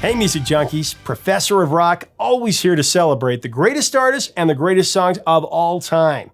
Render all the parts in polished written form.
Hey music junkies, Professor of Rock, always here to celebrate the greatest artists and the greatest songs of all time.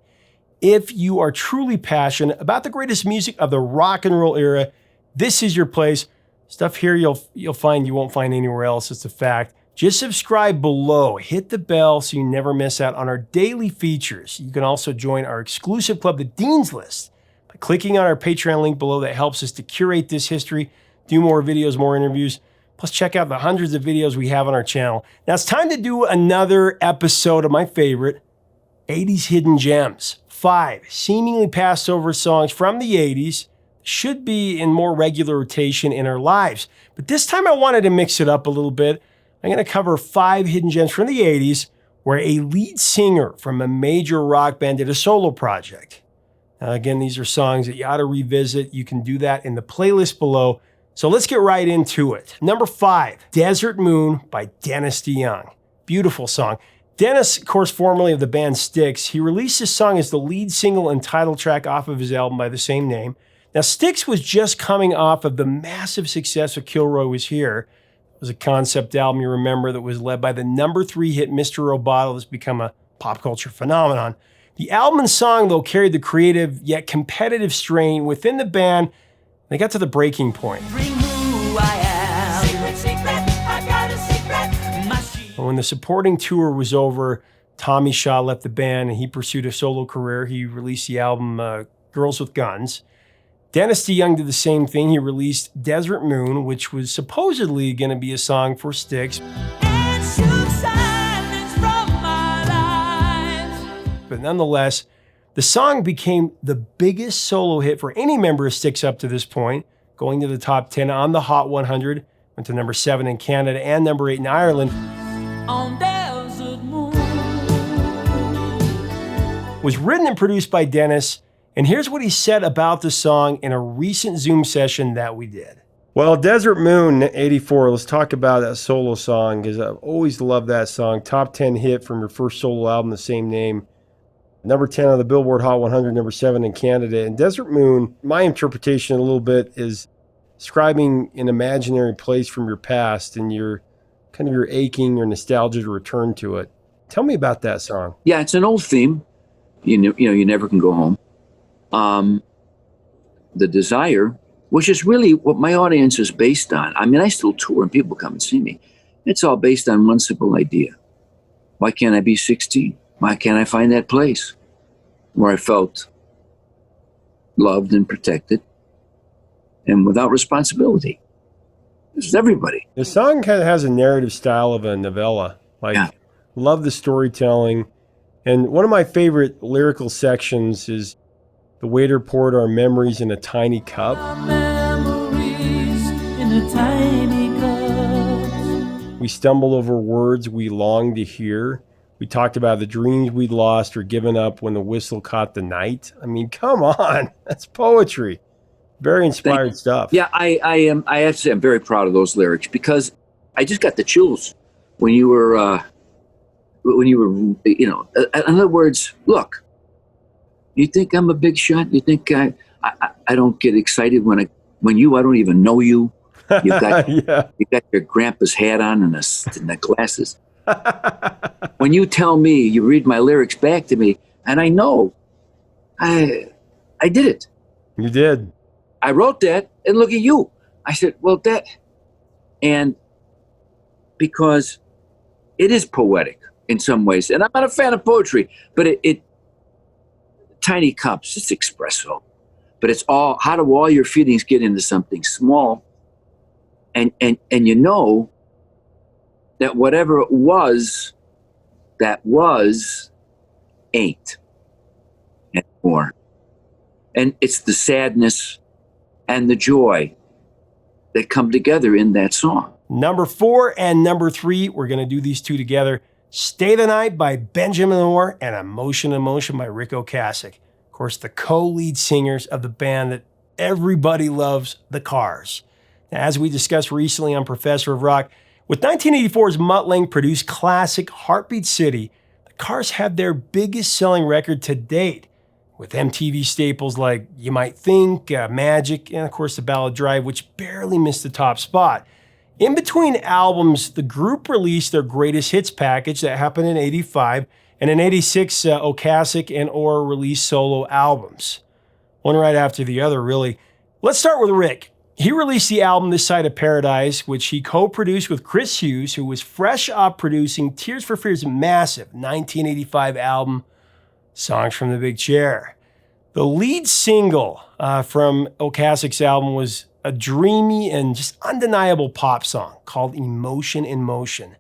If you are truly passionate about the greatest music of the rock and roll era, this is your place. Stuff here you'll find you won't find anywhere else, it's a fact. Just subscribe below, hit the bell so you never miss out on our daily features. You can also join our exclusive club, the Dean's List, by clicking on our Patreon link below. That helps us to curate this history, do more videos, more interviews. Plus, check out the hundreds of videos we have on our channel. Now, it's time to do another episode of my favorite, 80s Hidden Gems. 5 seemingly passed over songs from the 80s should be in more regular rotation in our lives. But this time I wanted to mix it up a little bit. I'm going to cover 5 hidden gems from the 80s where a lead singer from a major rock band did a solo project. Now, again, these are songs that you ought to revisit. You can do that in the playlist below. So let's get right into it. Number 5, Desert Moon by Dennis DeYoung. Beautiful song. Dennis, of course, formerly of the band Styx, he released this song as the lead single and title track off of his album by the same name. Now, Styx was just coming off of the massive success of Kilroy Was Here. It was a concept album, you remember, that was led by the number 3 hit Mr. Roboto that's become a pop culture phenomenon. The album and song, though, carried the creative yet competitive strain within the band. They got to the breaking point. When the supporting tour was over, Tommy Shaw left the band and he pursued a solo career. He released the album Girls with Guns. Dennis DeYoung did the same thing. He released Desert Moon, which was supposedly going to be a song for Styx. But nonetheless, the song became the biggest solo hit for any member of Styx up to this point, going to the top 10 on the Hot 100, went to number 7 in Canada and number 8 in Ireland. On Desert Moon. Was written and produced by Dennis, and here's what he said about the song in a recent Zoom session that we did. Well, Desert Moon 84, let's talk about that solo song, because I've always loved that song. Top 10 hit from your first solo album, the same name. Number 10 on the Billboard Hot 100, number 7 in Canada. And Desert Moon, my interpretation a little bit is describing an imaginary place from your past and your kind of your aching or nostalgia to return to it. Tell me about that song. Yeah, it's an old theme. You know, you never can go home. The desire, which is really what my audience is based on. I mean, I still tour and people come and see me. It's all based on one simple idea. Why can't I be 16? Why can't I find that place where I felt loved and protected and without responsibility? This is everybody. The song kind of has a narrative style of a novella. Love the storytelling. And one of my favorite lyrical sections is the waiter poured our memories in a tiny cup. We stumble over words we long to hear. We talked about the dreams we'd lost or given up when the whistle caught the night. I mean, come on. That's poetry. Very inspired stuff. Yeah, I have to say I'm very proud of those lyrics because I just got the chills when you were, you know, in other words, look, you think I'm a big shot? You think I don't get excited when I don't even know you? You got, yeah. You got your grandpa's hat on and the glasses. When you tell me, you read my lyrics back to me, and I know I did it. You did. I wrote that, and look at you. I said, well, and because it is poetic in some ways, and I'm not a fan of poetry, but it tiny cups, it's espresso, but it's all, how do all your feelings get into something small? And you know that whatever it was, that was, ain't anymore. And it's the sadness and the joy that come together in that song. Number 4 and number 3, we're going to do these two together. Stay the Night by Benjamin Orr and Emotion Emotion by Rick Ocasek. Of course, the co-lead singers of the band that everybody loves, The Cars. Now, as we discussed recently on Professor of Rock, with 1984's Mutt Lange produced classic Heartbeat City, The Cars had their biggest selling record to date, with MTV staples like You Might Think, Magic, and of course the ballad Drive, which barely missed the top spot. In between albums, the group released their greatest hits package that happened in 85, and in 86, Ocasek and Orr released solo albums. One right after the other, really. Let's start with Rick. He released the album This Side of Paradise, which he co-produced with Chris Hughes, who was fresh off producing Tears for Fears' massive 1985 album, Songs from the Big Chair. The lead single from Ocasek's album was a dreamy and just undeniable pop song called Emotion in Motion.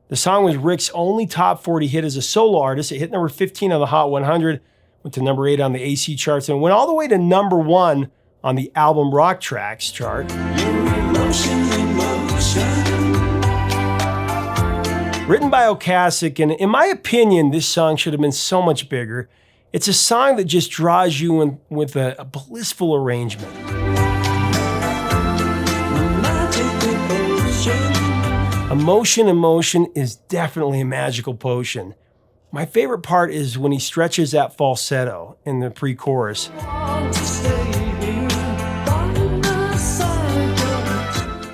The song was Rick's only top 40 hit as a solo artist. It hit number 15 on the Hot 100, went to number 8 on the AC charts, and went all the way to number 1 on the album Rock Tracks chart. Written by Ocasek, and in my opinion, this song should have been so much bigger. It's a song that just draws you in with a blissful arrangement. Emotion in Motion is definitely a magical potion. My favorite part is when he stretches that falsetto in the pre-chorus.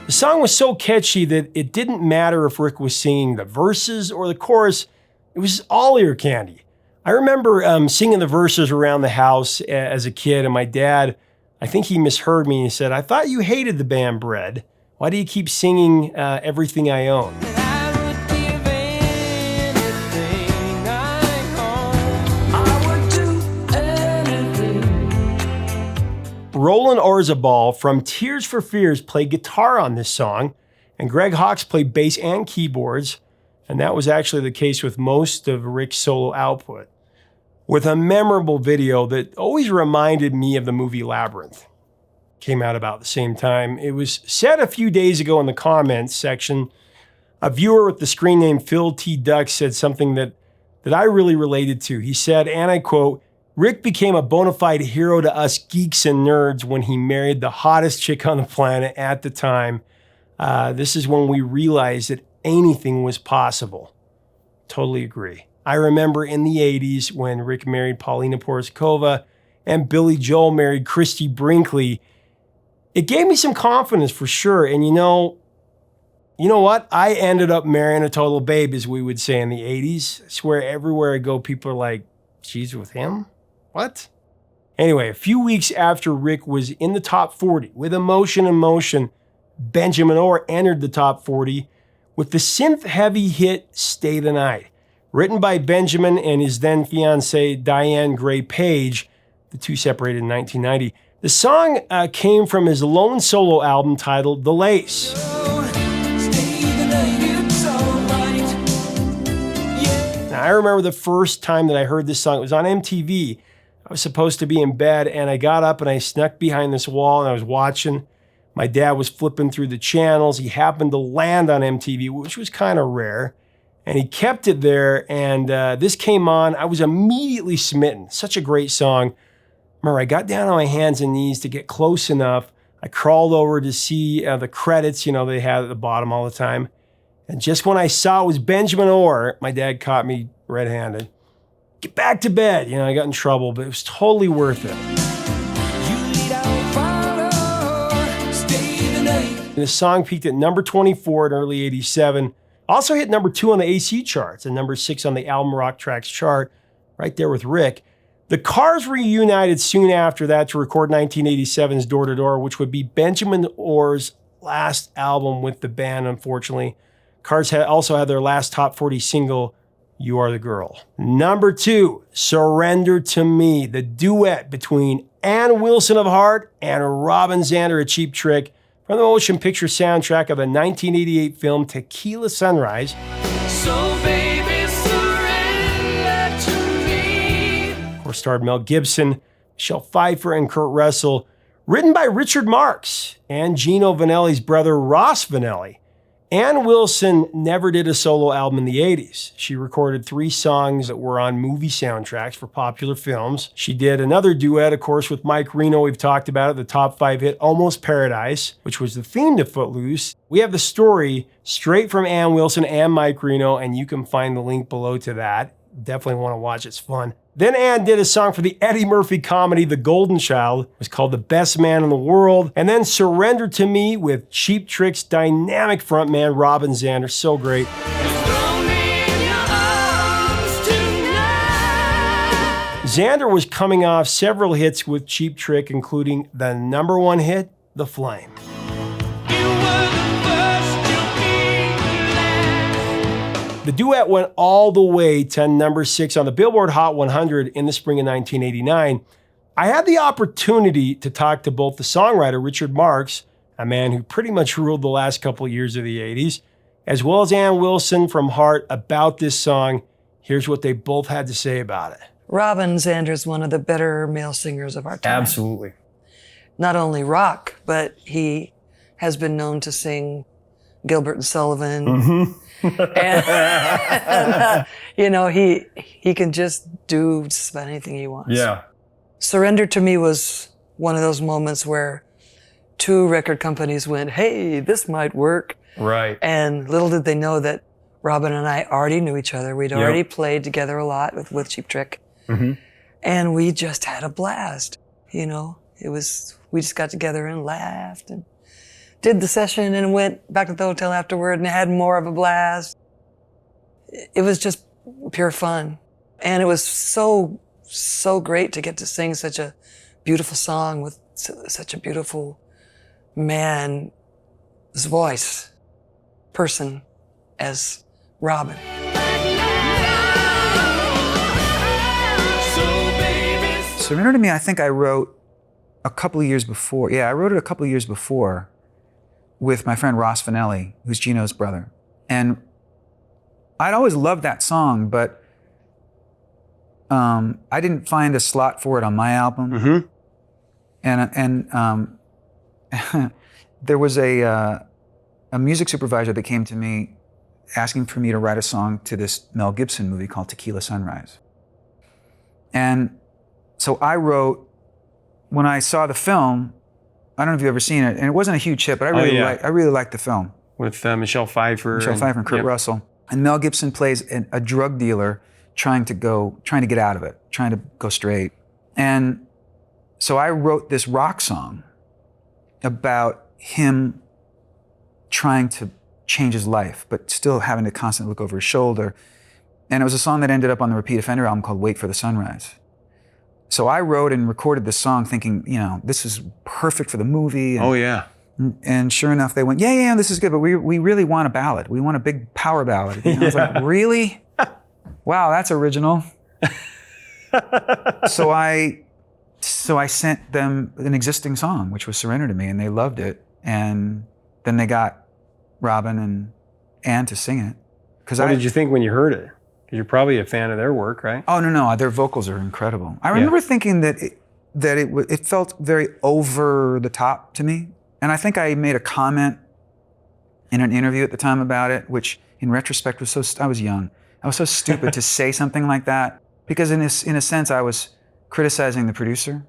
The song was so catchy that it didn't matter if Rick was singing the verses or the chorus. It was all ear candy. I remember singing the verses around the house as a kid, and my dad, I think he misheard me and he said, "I thought you hated the band Bread. Why do you keep singing Everything I Own?" Roland Orzabal from Tears for Fears played guitar on this song, and Greg Hawkes played bass and keyboards, and that was actually the case with most of Rick's solo output, with a memorable video that always reminded me of the movie Labyrinth. Came out about the same time. It was said a few days ago in the comments section. A viewer with the screen name Phil T. Duck said something that I really related to. He said, and I quote, "Rick became a bona fide hero to us geeks and nerds when he married the hottest chick on the planet at the time. This is when we realized that anything was possible." Totally agree. I remember in the 80s when Rick married Paulina Porizkova and Billy Joel married Christy Brinkley. It gave me some confidence for sure. And you know what? I ended up marrying a total babe, as we would say in the 80s. I swear everywhere I go, people are like, "She's with him? What?" Anyway, a few weeks after Rick was in the top 40 with Emotion in Motion, Benjamin Orr entered the top 40 with the synth-heavy hit Stay the Night. Written by Benjamin and his then fiancée Diane Gray Page, the two separated in 1990. The song came from his lone solo album titled The Lace. Now, I remember the first time that I heard this song. It was on MTV. I was supposed to be in bed, and I got up and I snuck behind this wall and I was watching. My dad was flipping through the channels. He happened to land on MTV, which was kind of rare. And he kept it there, and this came on. I was immediately smitten. Such a great song. Remember, I got down on my hands and knees to get close enough. I crawled over to see the credits, they had at the bottom all the time. And just when I saw it was Benjamin Orr, my dad caught me red-handed. "Get back to bed." I got in trouble, but it was totally worth it. And the song peaked at number 24 in early 87. Also hit number 2 on the AC charts and number 6 on the album Rock Tracks chart, right there with Rick. The Cars reunited soon after that to record 1987's Door to Door, which would be Benjamin Orr's last album with the band, unfortunately. Cars also had their last top 40 single, You Are the Girl. Number 2, Surrender to Me, the duet between Ann Wilson of Heart and Robin Zander of Cheap Trick, from the motion picture soundtrack of the 1988 film Tequila Sunrise. So baby, surrender to me. Of course, starred Mel Gibson, Michelle Pfeiffer, and Kurt Russell. Written by Richard Marx and Gino Vanelli's brother Ross Vanelli. Ann Wilson never did a solo album in the 80s. She recorded 3 songs that were on movie soundtracks for popular films. She did another duet, of course, with Mike Reno. We've talked about it, the top 5 hit Almost Paradise, which was the theme to Footloose. We have the story straight from Ann Wilson and Mike Reno, and you can find the link below to that. Definitely want to watch. It's fun. Then Ann did a song for the Eddie Murphy comedy The Golden Child. It was called The Best Man in the World. And then Surrender to Me with Cheap Trick's dynamic frontman Robin Zander. So great. Zander was coming off several hits with Cheap Trick, including the #1 hit, The Flame. The duet went all the way to #6 on the Billboard Hot 100 in the spring of 1989. I had the opportunity to talk to both the songwriter, Richard Marx, a man who pretty much ruled the last couple of years of the 80s, as well as Ann Wilson from Heart about this song. Here's what they both had to say about it. Robin Zander is one of the better male singers of our time. Absolutely. Not only rock, but he has been known to sing Gilbert and Sullivan. Mm-hmm. And you know, he can just do just about anything he wants. Yeah. Surrender to Me was one of those moments where 2 record companies went, hey, this might work. Right. And little did they know that Robin and I already knew each other. We'd already played together a lot with Cheap Trick. Mm-hmm. And we just had a blast. You know, we just got together and laughed and did the session and went back to the hotel afterward and had more of a blast. It was just pure fun. And it was so great to get to sing such a beautiful song with such a beautiful man's voice, person as Robin. Surrender to Me, I think I wrote a couple of years before. Yeah, I wrote it a couple of years before with my friend Ross Finelli, who's Gino's brother. And I'd always loved that song, but I didn't find a slot for it on my album. Mm-hmm. And there was a music supervisor that came to me asking for me to write a song to this Mel Gibson movie called Tequila Sunrise. And so I wrote, when I saw the film, I don't know if you've ever seen it, and it wasn't a huge hit, but I really liked the film. With Michelle Pfeiffer. And Kurt Russell. And Mel Gibson plays a drug dealer trying to get out of it, trying to go straight. And so I wrote this rock song about him trying to change his life, but still having to constantly look over his shoulder. And it was a song that ended up on the Repeat Offender album called Wait for the Sunrise. So I wrote and recorded this song thinking, you know, this is perfect for the movie. And, and sure enough, they went, yeah, this is good, but we really want a ballad. We want a big power ballad. And I was like, really? Wow, that's original. So I sent them an existing song, which was Surrender to Me, and they loved it. And then they got Robin and Ann to sing it. What did you think when you heard it? Because you're probably a fan of their work, right? Oh, no, their vocals are incredible. I remember thinking that it felt very over the top to me. And I think I made a comment in an interview at the time about it, which in retrospect I was young. I was so stupid to say something like that, because in a sense I was criticizing the producer.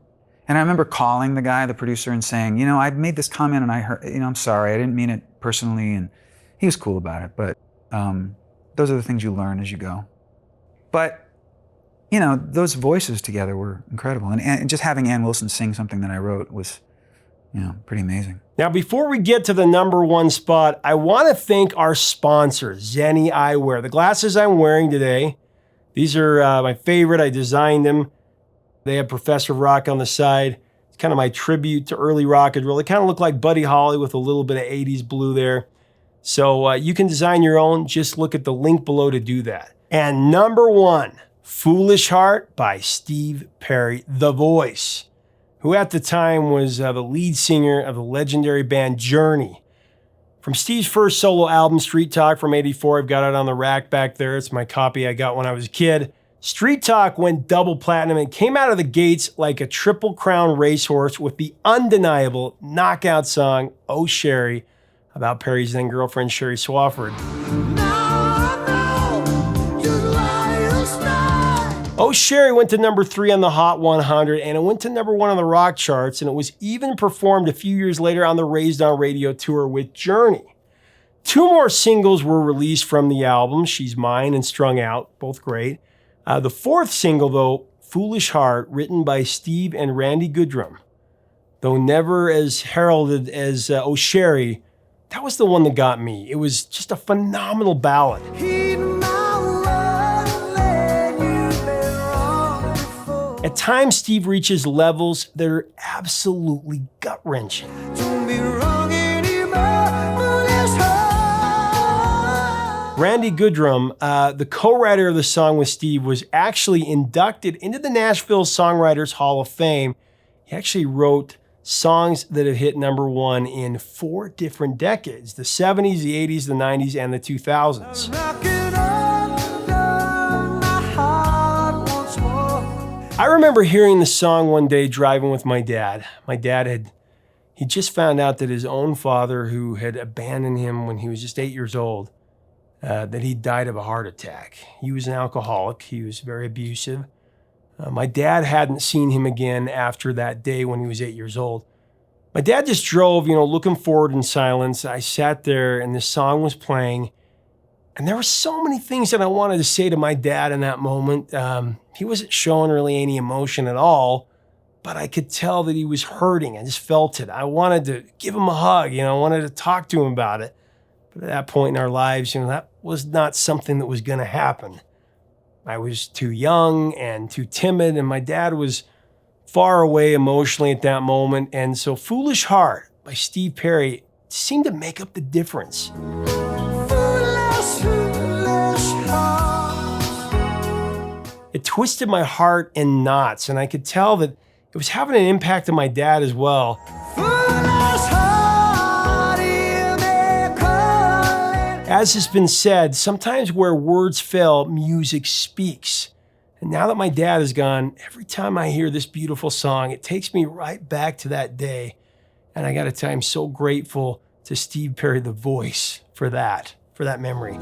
And I remember calling the producer, and saying, you know, I made this comment and I heard, you know, I'm sorry, I didn't mean it personally. And he was cool about it, but those are the things you learn as you go. But, you know, those voices together were incredible. And just having Ann Wilson sing something that I wrote was, you know, pretty amazing. Now, before we get to the #1 spot, I want to thank our sponsor, Zenni Eyewear. The glasses I'm wearing today, these are my favorite. I designed them. They have Professor Rock on the side. It's kind of my tribute to early rock and roll. They kind of look like Buddy Holly with a little bit of 80s blue there. So you can design your own. Just look at the link below to do that. And #1, Foolish Heart by Steve Perry, the voice, who at the time was the lead singer of the legendary band Journey. From Steve's first solo album, Street Talk from '84, I've got it on the rack back there. It's my copy I got when I was a kid. Street Talk went double platinum and came out of the gates like a Triple Crown racehorse with the undeniable knockout song, Oh Sherry, about Perry's then girlfriend Sherry Swafford. Oh Sherry went to #3 on the Hot 100, and it went to #1 on the rock charts, and it was even performed a few years later on the Raised on Radio tour with Journey. 2 more singles were released from the album, She's Mine and Strung Out, both great. The fourth single, though, Foolish Heart, written by Steve and Randy Goodrum, though never as heralded as Oh Sherry, that was the one that got me. It was just a phenomenal ballad. At times, Steve reaches levels that are absolutely gut-wrenching. Randy Goodrum, the co-writer of the song with Steve, was actually inducted into the Nashville Songwriters Hall of Fame. He actually wrote songs that have hit number one in 4 different decades: the 70s, the 80s, the 90s, and the 2000s. I remember hearing the song one day driving with my dad. My dad he just found out that his own father, who had abandoned him when he was just 8 years old, that he died of a heart attack. He was an alcoholic. He was very abusive. My dad hadn't seen him again after that day when he was 8 years old. My dad just drove, looking forward in silence. I sat there and this song was playing. And there were so many things that I wanted to say to my dad in that moment. He wasn't showing really any emotion at all, but I could tell that he was hurting. I just felt it. I wanted to give him a hug. I wanted to talk to him about it. But at that point in our lives, that was not something that was going to happen. I was too young and too timid, and my dad was far away emotionally at that moment. And so Foolish Heart by Steve Perry seemed to make up the difference. It twisted my heart in knots, and I could tell that it was having an impact on my dad as well. As has been said, sometimes where words fail, music speaks. And now that my dad is gone, every time I hear this beautiful song, it takes me right back to that day. And I gotta tell you, I'm so grateful to Steve Perry, the voice, for that memory.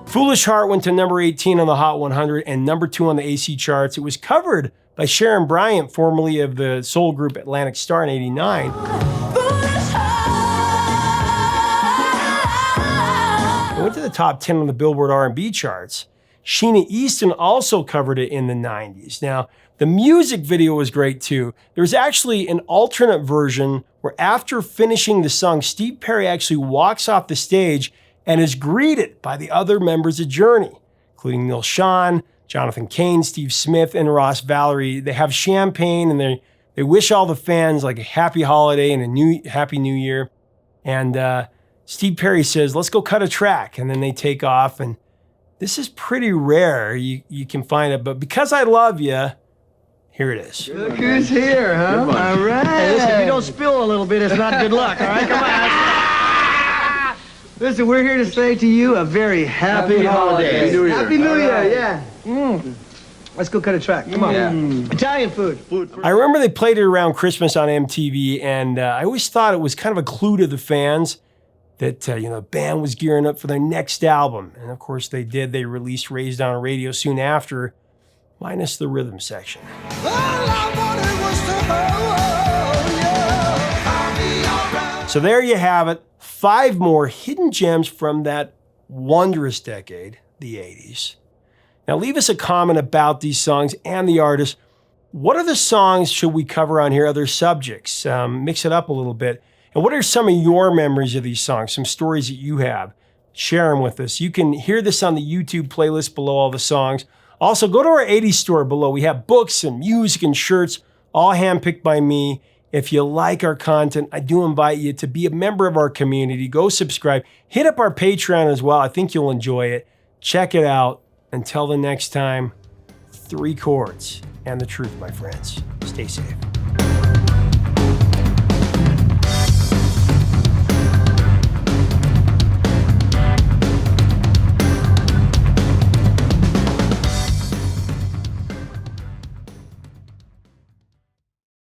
Foolish Heart went to number 18 on the Hot 100 and number 2 on the AC charts. It was covered by Sharon Bryant, formerly of the soul group Atlantic Star, in '89. It went to the top 10 on the Billboard R&B charts. Sheena Easton also covered it in the 90s. Now, the music video was great too. There's actually an alternate version where after finishing the song, Steve Perry actually walks off the stage and is greeted by the other members of Journey, including Neil Schon, Jonathan Cain, Steve Smith, and Ross Valerie. They have champagne and they wish all the fans like a happy holiday and a happy new year. And Steve Perry says, "Let's go cut a track." And then they take off. And this is pretty rare. You can find it. But Because I Love You, here it is. Look who's here, huh? All right. Hey, listen, if you don't spill a little bit, it's not good luck, all right? Come on. Listen, we're here to say to you a very happy holiday. Happy New Year. Happy New Year, yeah. Let's go cut a track. Come on. Yeah. Italian food. I remember they played it around Christmas on MTV, and I always thought it was kind of a clue to the fans that the band was gearing up for their next album. And of course they did. They released Raised on a Radio soon after, minus the rhythm section. So there you have it. 5 more hidden gems from that wondrous decade, the 80s. Now leave us a comment about these songs and the artists. What other songs should we cover on here? Other subjects? Mix it up a little bit. And what are some of your memories of these songs? Some stories that you have? Share them with us. You can hear this on the YouTube playlist below all the songs. Also, go to our 80s store below. We have books and music and shirts, all handpicked by me. If you like our content, I do invite you to be a member of our community. Go subscribe. Hit up our Patreon as well. I think you'll enjoy it. Check it out. Until the next time, 3 chords and the truth, my friends. Stay safe.